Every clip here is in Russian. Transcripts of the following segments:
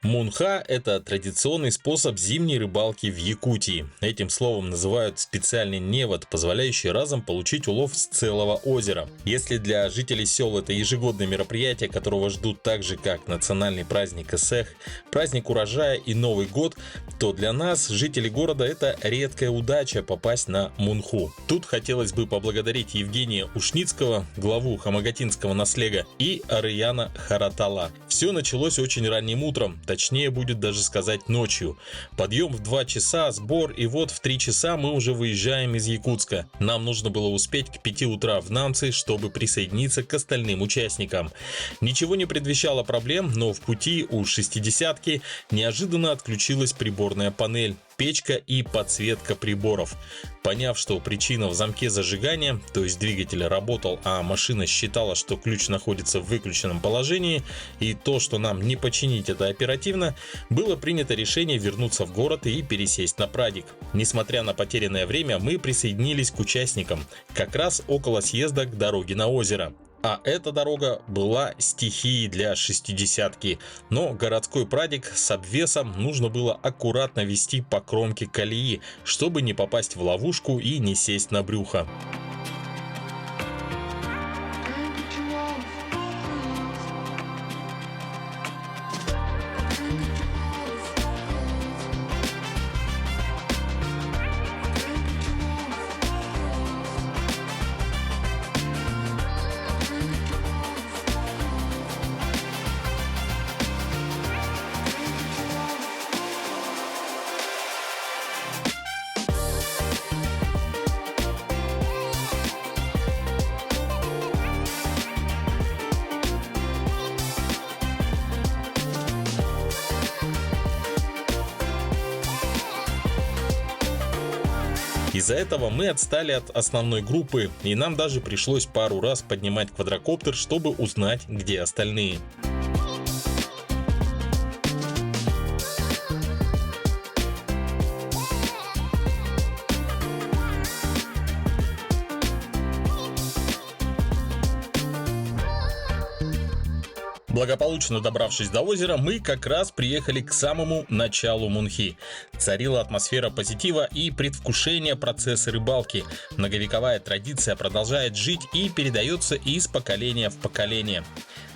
Мунха – это традиционный способ зимней рыбалки в Якутии. Этим словом называют специальный невод, позволяющий разом получить улов с целого озера. Если для жителей сел это ежегодное мероприятие, которого ждут так же, как национальный праздник Эсэх, праздник урожая и Новый год, то для нас, жителей города, это редкая удача попасть на Мунху. Тут хотелось бы поблагодарить Евгения Ушницкого, главу Хамагатинского наслега, и Арыяна Харатала. Все началось очень ранним утром, точнее будет даже сказать ночью. Подъем в 2 часа, сбор, и вот в 3 часа мы уже выезжаем из Якутска. Нам нужно было успеть к 5 утра в Намцы, чтобы присоединиться к остальным участникам. Ничего не предвещало проблем, но в пути у шестидесятки неожиданно отключилась приборная панель, печка и подсветка приборов. Поняв, что причина в замке зажигания, то есть двигатель работал, а машина считала, что ключ находится в выключенном положении, и то, что нам не починить это оперативно, было принято решение вернуться в город и пересесть на прадик. Несмотря на потерянное время, мы присоединились к участникам, как раз около съезда к дороге на озеро. А эта дорога была стихией для шестидесятки, но городской прадик с обвесом нужно было аккуратно вести по кромке колеи, чтобы не попасть в ловушку и не сесть на брюхо. Из-за этого мы отстали от основной группы, и нам даже пришлось пару раз поднимать квадрокоптер, чтобы узнать, где остальные. Благополучно добравшись до озера, мы как раз приехали к самому началу Мунхи. Царила атмосфера позитива и предвкушения процесса рыбалки. Многовековая традиция продолжает жить и передается из поколения в поколение.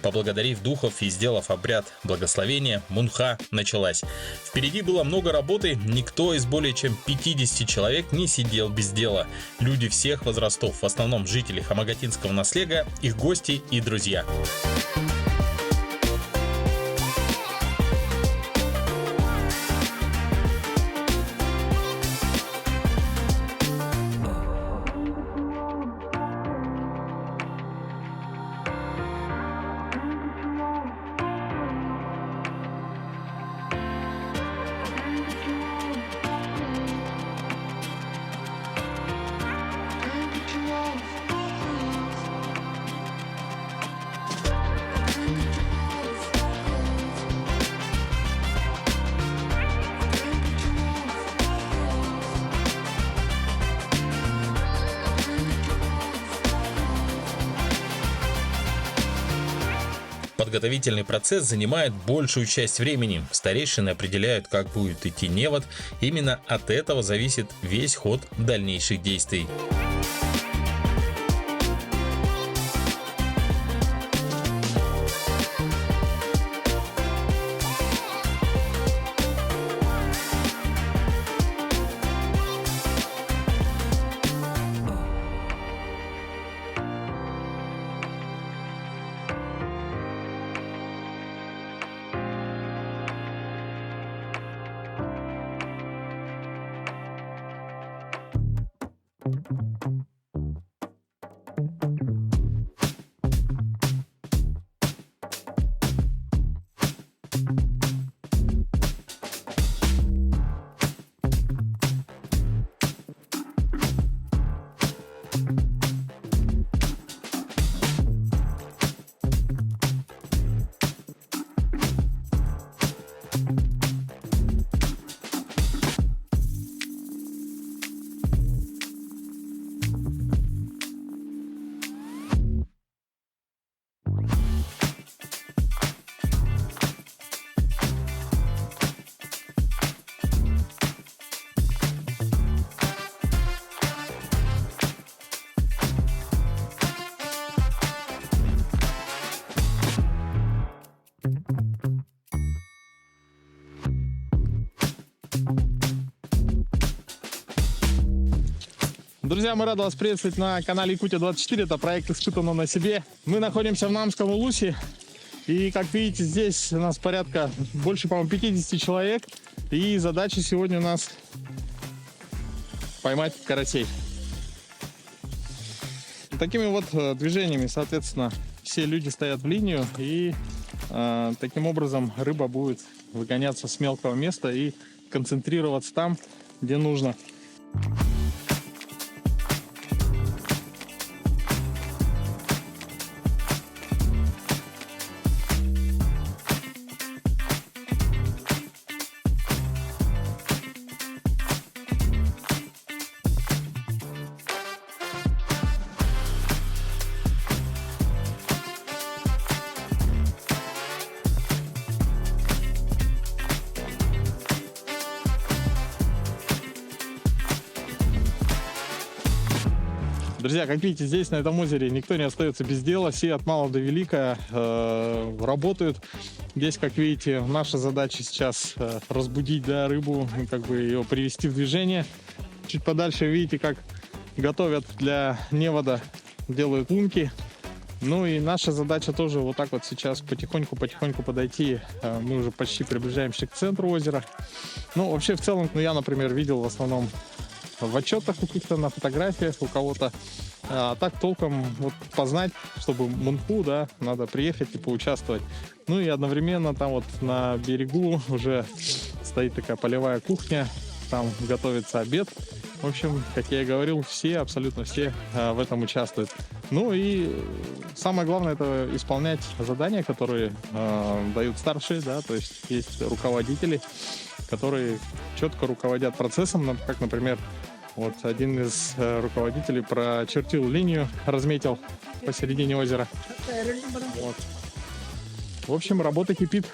Поблагодарив духов и сделав обряд благословения, Мунха началась. Впереди было много работы, никто из более чем 50 человек не сидел без дела. Люди всех возрастов, в основном жители Хамагатинского наслега, их гости и друзья. Подготовительный процесс занимает большую часть времени. Старейшины определяют, как будет идти невод. Именно от этого зависит весь ход дальнейших действий. Друзья, мы рады вас приветствовать на канале Якутия-24. Это проект «Испытано на себе». Мы находимся в Намском Улусе. И, как видите, здесь у нас порядка больше, по-моему, 50 человек. И задача сегодня у нас поймать карасей. Такими вот движениями, соответственно, все люди стоят в линию. И таким образом рыба будет выгоняться с мелкого места и концентрироваться там, где нужно. Друзья, как видите, здесь, на этом озере, никто не остается без дела. Все от мала до велика работают. Здесь, как видите, наша задача сейчас разбудить рыбу, как бы ее привести в движение. Чуть подальше видите, как готовят для невода, делают лунки. Ну и наша задача тоже вот так вот сейчас потихоньку подойти. Мы уже почти приближаемся к центру озера. Ну, вообще, в целом, я, например, видел в основном в отчетах каких-то, на фотографиях у кого-то. А так толком вот познать, чтобы мунху, да, надо приехать и поучаствовать. Ну и одновременно там вот на берегу уже стоит такая полевая кухня, там готовится обед. В общем, как я и говорил, все, абсолютно все в этом участвуют. Ну и самое главное — это исполнять задания, которые дают старшие, да, то есть руководители, которые четко руководят процессом, как, например, вот один из руководителей прочертил линию, разметил посередине озера. Вот. В общем, работа кипит.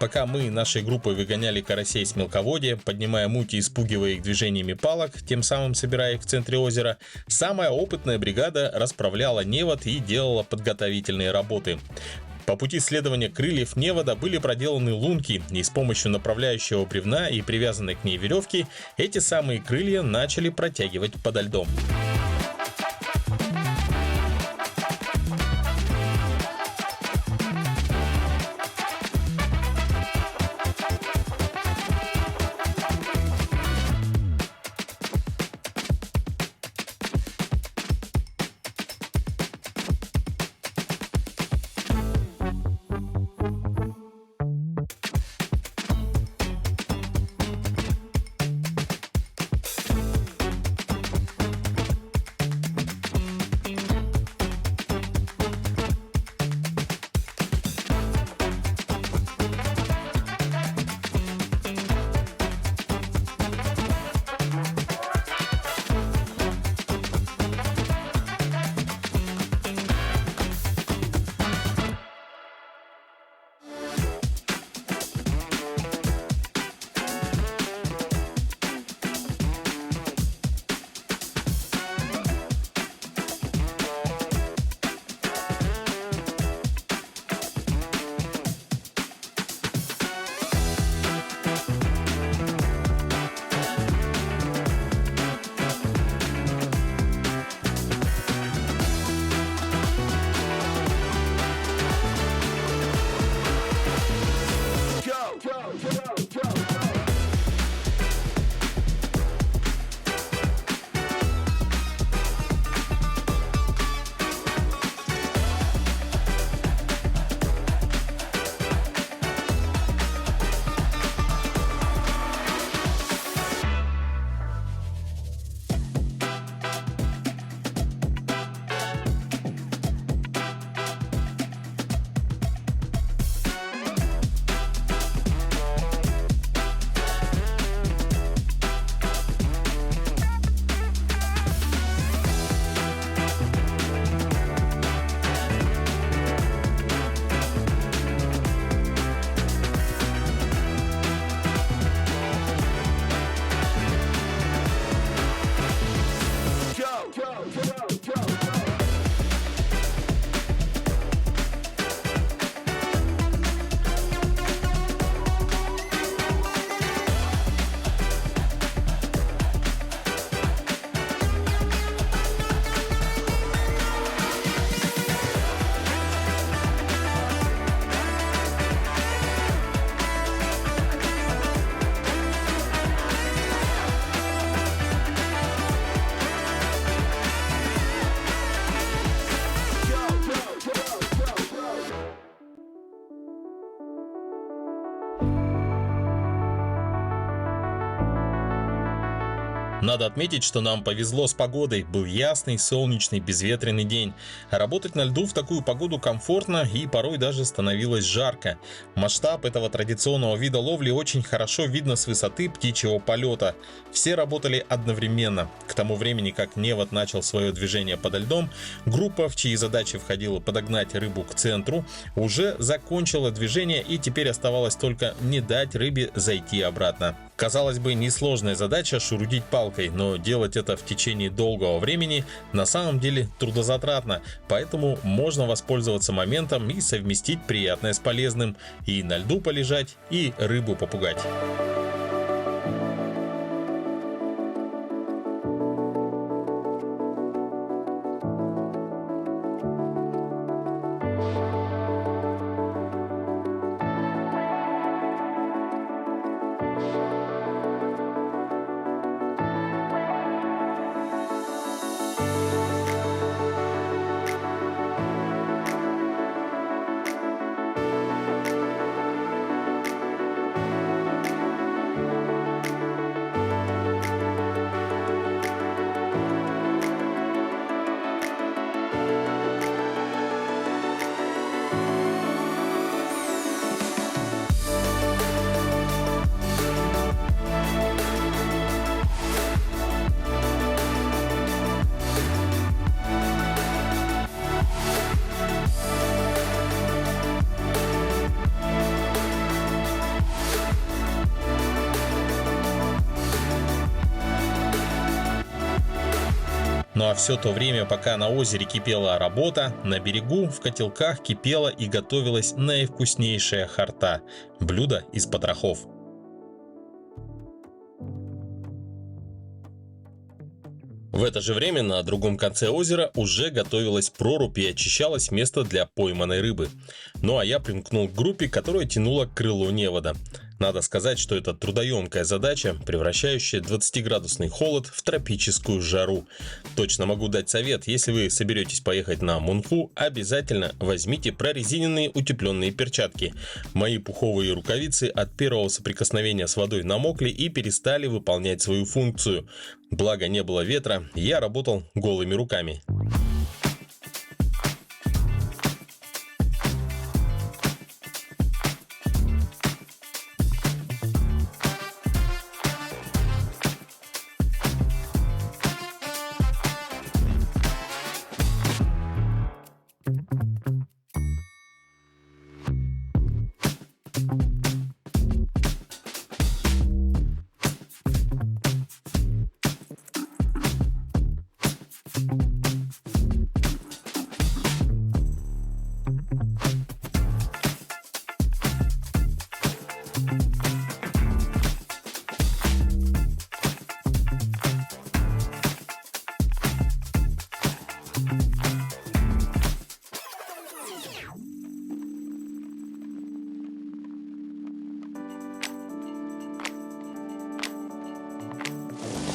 Пока мы нашей группой выгоняли карасей с мелководья, поднимая муть и испугивая их движениями палок, тем самым собирая их в центре озера, самая опытная бригада расправляла невод и делала подготовительные работы. По пути следования крыльев невода были проделаны лунки, и с помощью направляющего бревна и привязанной к ней веревки эти самые крылья начали протягивать подо льдом. Надо отметить, что нам повезло с погодой. Был ясный, солнечный, безветренный день. Работать на льду в такую погоду комфортно и порой даже становилось жарко. Масштаб этого традиционного вида ловли очень хорошо видно с высоты птичьего полета. Все работали одновременно. К тому времени, как невод начал свое движение подо льдом, группа, в чьи задачи входило подогнать рыбу к центру, уже закончила движение, и теперь оставалось только не дать рыбе зайти обратно. Казалось бы, несложная задача шурудить палкой, но делать это в течение долгого времени на самом деле трудозатратно, поэтому можно воспользоваться моментом и совместить приятное с полезным, и на льду полежать, и рыбу попугать. Ну а все то время, пока на озере кипела работа, на берегу в котелках кипела и готовилась наивкуснейшая харта – блюдо из потрохов. В это же время на другом конце озера уже готовилась прорубь и очищалось место для пойманной рыбы. Ну а я примкнул к группе, которая тянула к крылу невода. Надо сказать, что это трудоемкая задача, превращающая 20-градусный холод в тропическую жару. Точно могу дать совет: если вы соберетесь поехать на Мунху, обязательно возьмите прорезиненные утепленные перчатки. Мои пуховые рукавицы от первого соприкосновения с водой намокли и перестали выполнять свою функцию. Благо не было ветра, я работал голыми руками.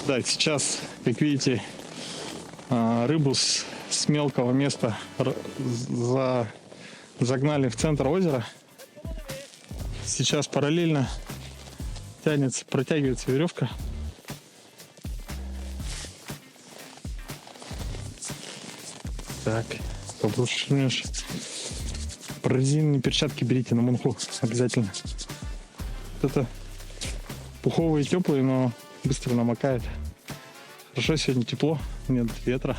Да, сейчас, как видите, рыбу с мелкого места загнали в центр озера. Сейчас параллельно протягивается веревка. Так, побрушишь. Прорезиненные перчатки берите на Мунху обязательно. Вот это пуховые теплые, но быстро намокает. Хорошо, сегодня тепло, нет ветра.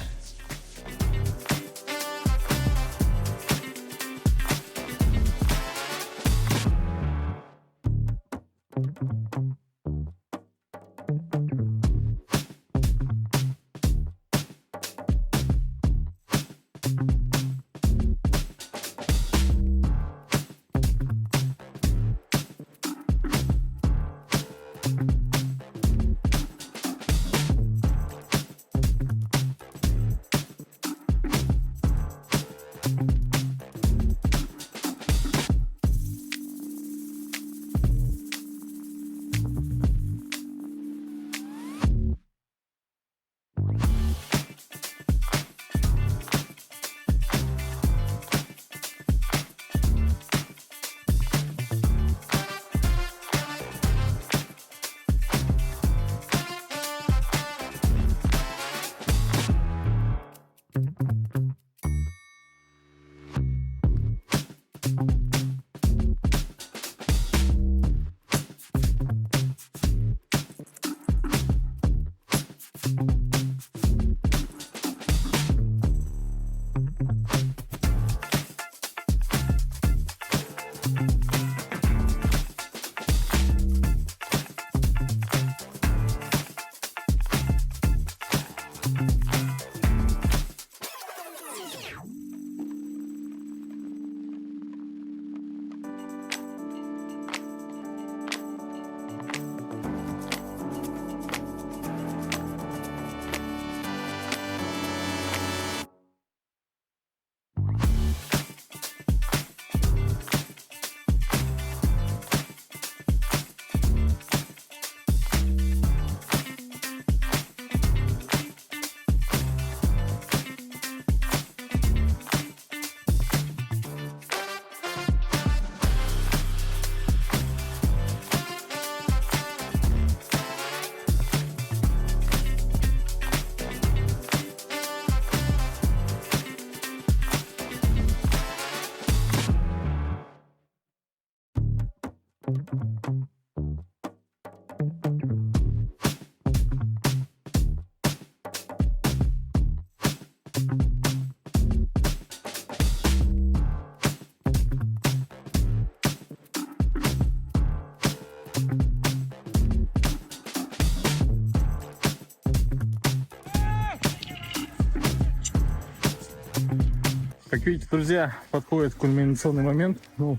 Как видите, друзья, подходит кульминационный момент. Ну,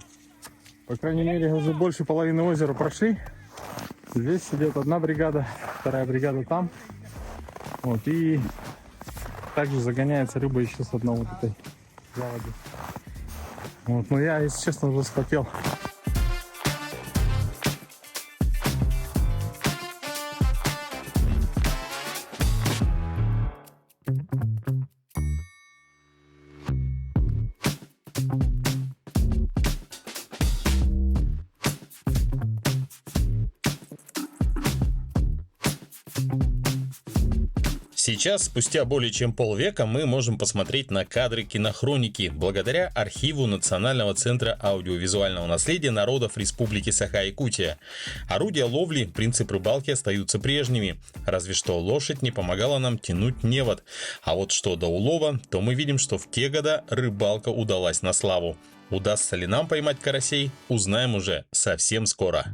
по крайней мере, уже больше половины озера прошли. Здесь идет одна бригада, вторая бригада там. Вот, и также загоняется рыба еще с одной вот этой заводи. Вот, но я, если честно, уже вспотел. Сейчас, спустя более чем полвека, мы можем посмотреть на кадры кинохроники благодаря архиву Национального центра аудиовизуального наследия народов Республики Саха-Якутия. Орудия ловли, принцип рыбалки остаются прежними, разве что лошадь не помогала нам тянуть невод. А вот что до улова, то мы видим, что в те года рыбалка удалась на славу. Удастся ли нам поймать карасей, узнаем уже совсем скоро.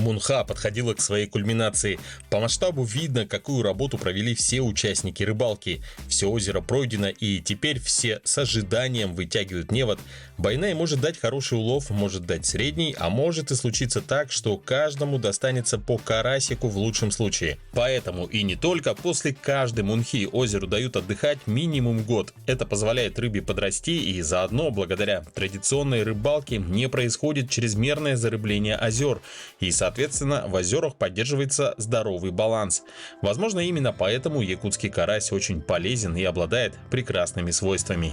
Мунха подходила к своей кульминации. По масштабу видно, какую работу провели все участники рыбалки. Все озеро пройдено, и теперь все с ожиданием вытягивают невод. Байнай может дать хороший улов, может дать средний, а может и случиться так, что каждому достанется по карасику в лучшем случае. Поэтому и не только, после каждой мунхи озеру дают отдыхать минимум год. Это позволяет рыбе подрасти, и заодно, благодаря традиционной рыбалке, не происходит чрезмерное зарыбление озер. И, соответственно, в озерах поддерживается здоровый баланс. Возможно, именно поэтому якутский карась очень полезен и обладает прекрасными свойствами.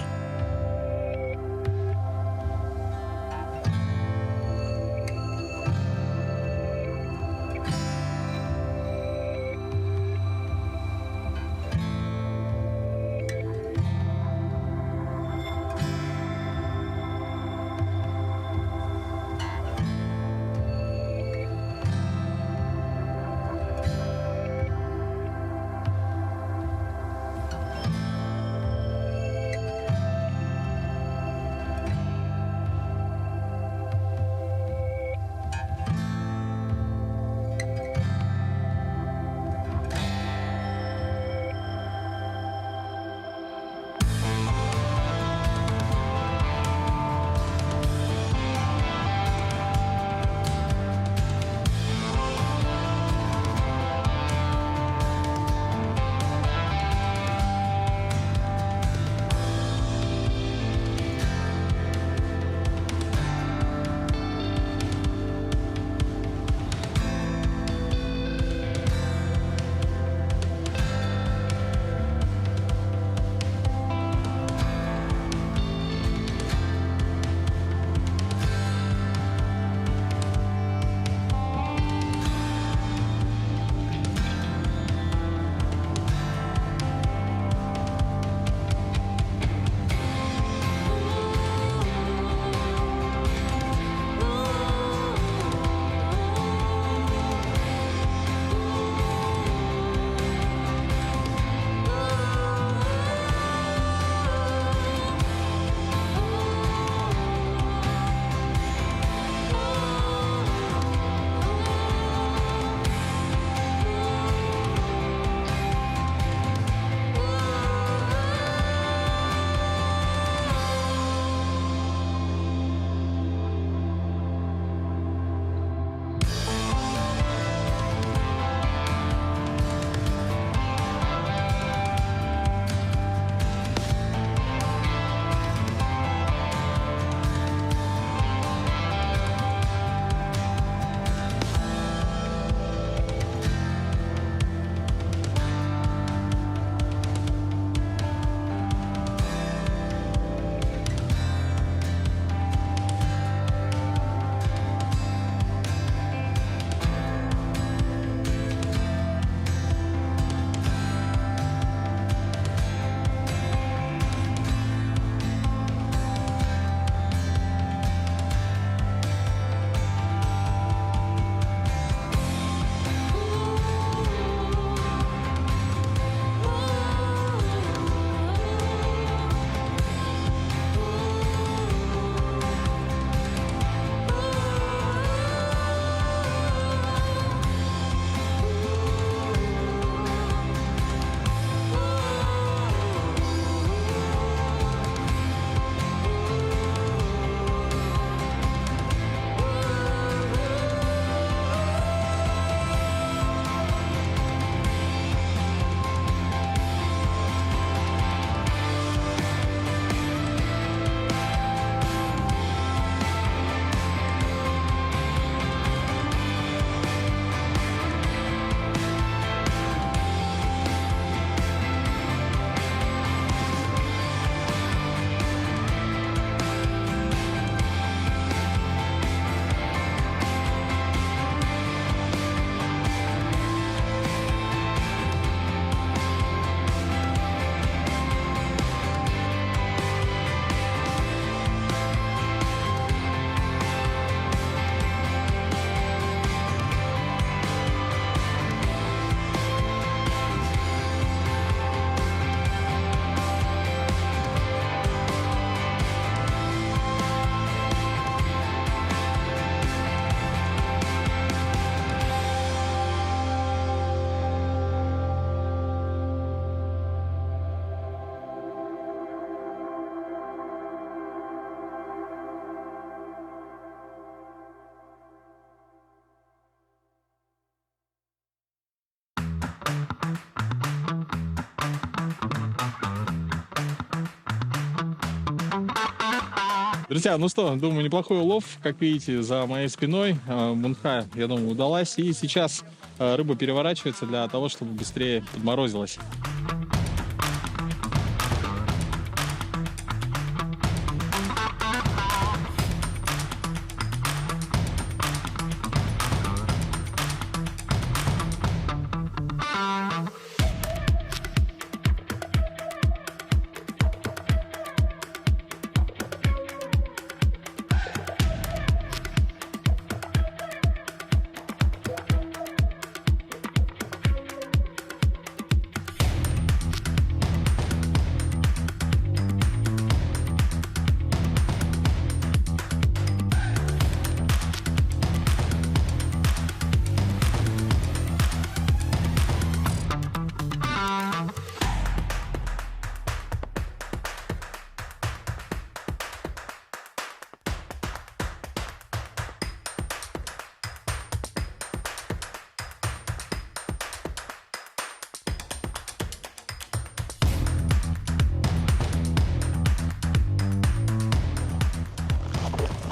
Друзья, ну что, думаю, неплохой улов, как видите, за моей спиной. Мунха, я думаю, удалась. И сейчас рыба переворачивается для того, чтобы быстрее подморозилась.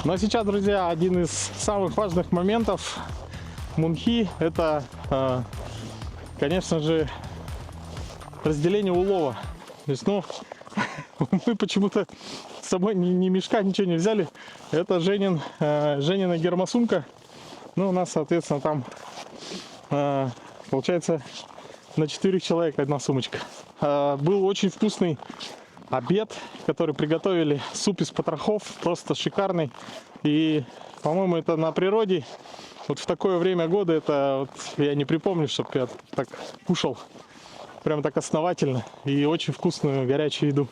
Ну а сейчас, друзья, один из самых важных моментов мунхи – это, конечно же, разделение улова. То есть, ну, мы почему-то с собой ни мешка, ничего не взяли. Это Женина гермосумка. Ну, у нас, соответственно, там получается на 4 человек одна сумочка. Был очень вкусный обед, который приготовили, суп из потрохов, просто шикарный. И, по-моему, это на природе. Вот в такое время года это вот, я не припомню, чтобы я так кушал прям так основательно и очень вкусную горячую еду.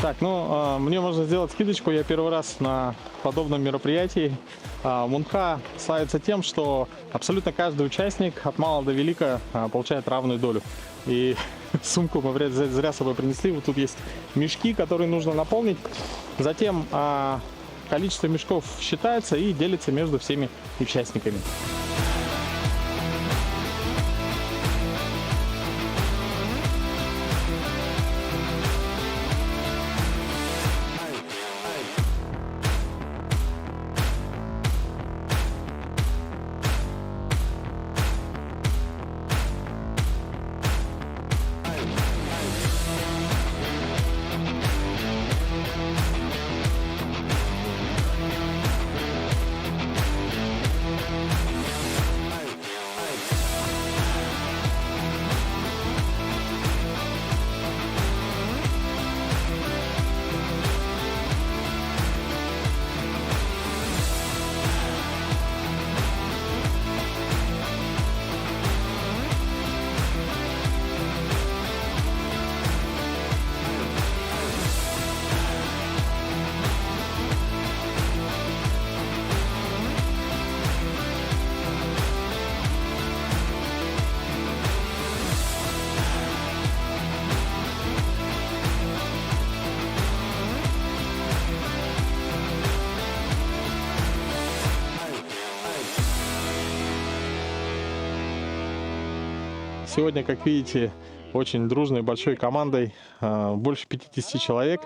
Так, ну, мне можно сделать скидочку, я первый раз на подобном мероприятии. Мунха славится тем, что абсолютно каждый участник от мала до велика получает равную долю. И сумку мы вряд ли зря с собой принесли. Вот тут есть мешки, которые нужно наполнить. Затем количество мешков считается и делится между всеми участниками. Сегодня, как видите, очень дружной большой командой, больше 50 человек.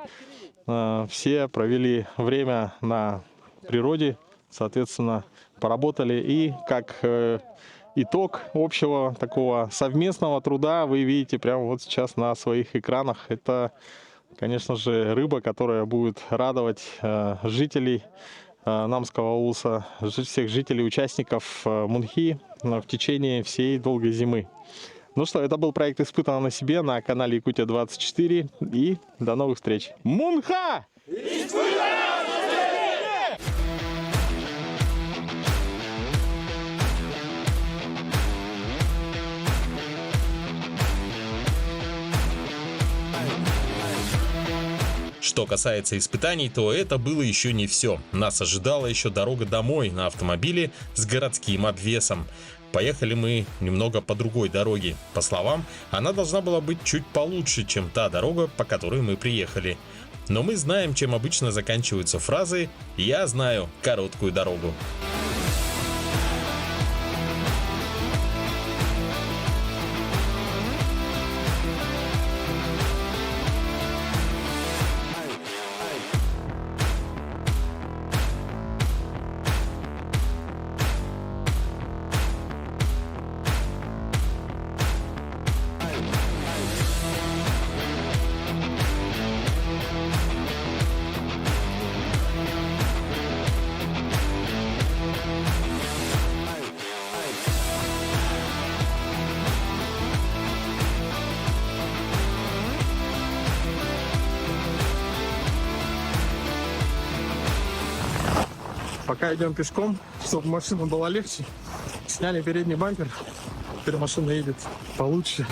Все провели время на природе, соответственно, поработали. И как итог общего такого совместного труда вы видите прямо вот сейчас на своих экранах. Это, конечно же, рыба, которая будет радовать жителей Намского улуса, всех жителей, участников мунхи в течение всей долгой зимы. Ну что, это был проект «Испытано на себе» на канале Якутия 24. И до новых встреч. Мунха! Что касается испытаний, то это было еще не все. Нас ожидала еще дорога домой на автомобиле с городским обвесом. Поехали мы немного по другой дороге. По словам, она должна была быть чуть получше, чем та дорога, по которой мы приехали. Но мы знаем, чем обычно заканчиваются фразы «я знаю короткую дорогу». Пока идем пешком, чтобы машина была легче, сняли передний бампер, теперь машина едет получше.